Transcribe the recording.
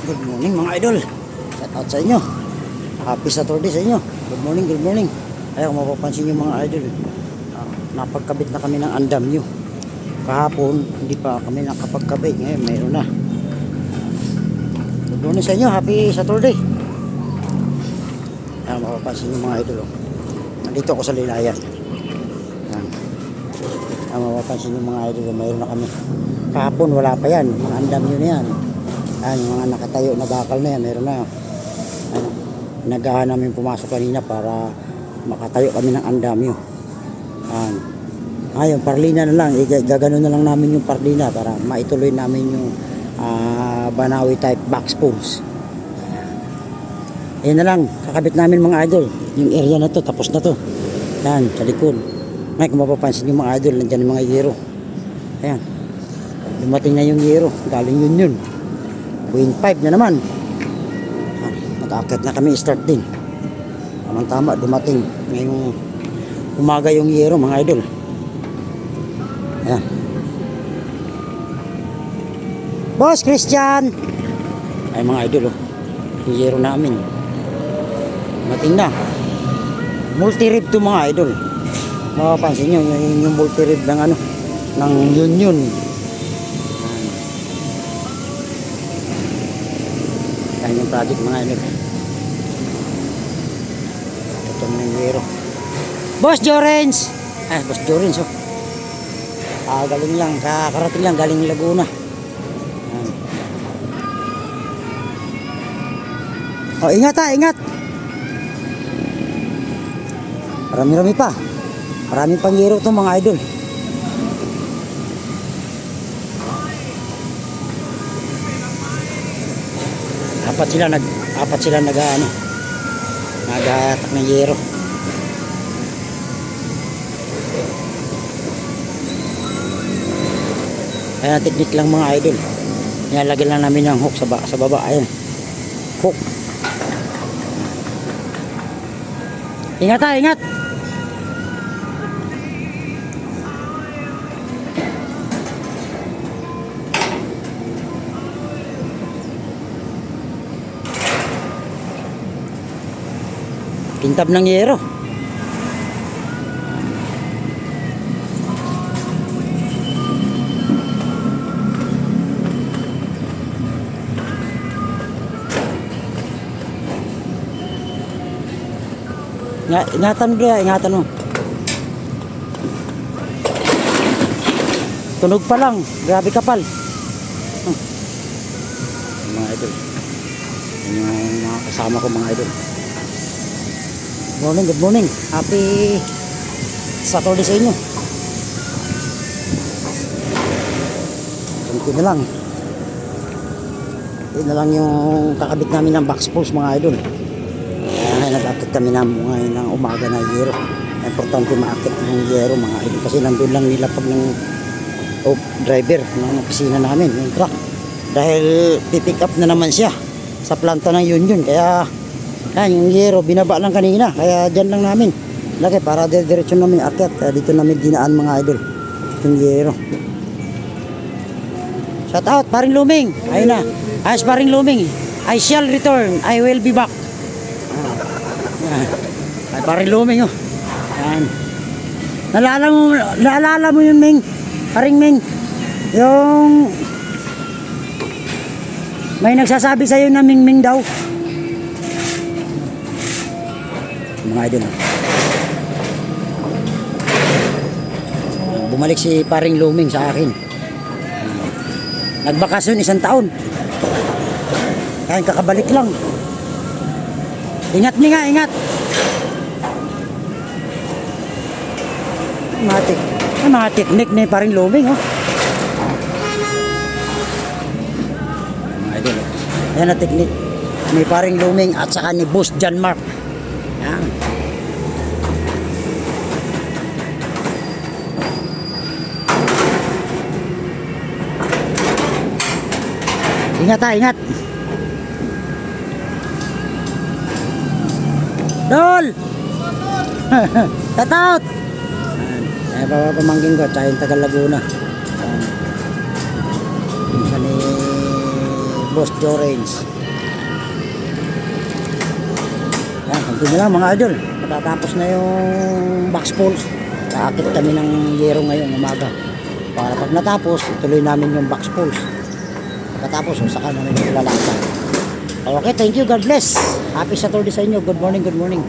Good morning mga idol. Shout out sa inyo. Happy Saturday sa inyo. Good morning, good morning. Ay, kung mapapansin nyo mga idol, napagkabit na kami ng andam nyo. Kahapon, hindi pa kami nakapagkabit. Ngayon, mayroon na. Good morning sa inyo. Happy Saturday. Ay, mapapansin nyo mga idol. Nandito ako sa Lilayan. Ay, mapapansin nyo mga idol, mayroon na kami. Kahapon, wala pa yan. Mga andam nyo na yan. Ayan, yung mga nakatayo na bakal na yan, meron na. Ano, nagahan namin pumasok kanina para makatayo kami ng andamyo. Ayan. Ngayon, parlina na lang. Gaganon na lang namin yung parlina para maituloy namin yung Banawi type box poles. Ayan na lang. Kakabit namin mga idol. Yung area na to, tapos na to. Ayan, sa likod. Ngayon, kung mapapansin yung mga idol, nandyan yung mga yero. Ayan. Dumating na yung yero. Galing yun. 0.5 na naman. Nag-akit na kami, start din. Tama-tama, dumating ngayong umaga yung yero mga idol. Ayan. Boss Christian! Ay mga idol, oh. Yung yero namin. Dumating na. Multi-rib to mga idol. Mapapansin nyo, yung multi-rib ng ano, ng Union. Yan yung project mga idol. Ito na yung yero. Boss Jorens! Ay, Boss Jorens, oh. Galing lang, kakarating lang, galing Laguna. Yan. Oh, ingat ha, ingat! Marami-rami pa. Maraming pang yero itong mga idol. Apat sila nagatak ng yero. Ayan, technique lang mga idol. Nilalagyan lang namin ng hook sa baba. Ayan, hook. Ingat ha, ingat. Kintab ng yero. Ingatan mo. Tunog pa lang, grabe kapal. Mga idol. Yan yung mga kasama ko mga idol. Good morning. Happy Saturday sa inyo. Kunti na lang. Yun na lang yung kakabit namin ng box poles mga idol. Nag-akit kami ngayon ng umaga na yero. Importante maakit ng yero mga idol. Kasi nandun lang nilapag ng driver ng opisina namin, yung truck. Dahil pipick up na naman siya sa planta ng Union. Kaya yung yero binaba lang kanina. Kaya dyan lang namin lagi para diretso namin akit. Kaya dito namin dinaan mga idol yung yero. Shout out paring Luming. Ayun na. Ayos paring Luming. I shall return. I will be back. Ay paring Luming, oh. Yan. Naalala mo yun Ming. Paring Ming. Yung may nagsasabi sa'yo na Ming daw. Mga idol. Bumalik si paring Luming sa akin. Nagbakasyon 1 taon. Kaya kakabalik lang. Ingat nga, ingat. Mga teknik ni paring Luming, oh. Mga idol, oh. Ayan na teknik ni paring Luming at saka ni Boss John Mark. Yan. Ingat ha, ingat. Dol! Shout out! Ay, pamangkin ko, tsaka yung taga Laguna. Isa ni Boss Joe Range. Yan, konti na lang mga idol. Matatapos na yung box pulls. Kaakit kami ng yero ngayong umaga. Para pag natapos, ituloy namin yung box pulls. Pagkatapos, saka namin ilalasa. Okay, thank you. God bless. Happy Saturday sa inyo. Good morning, good morning.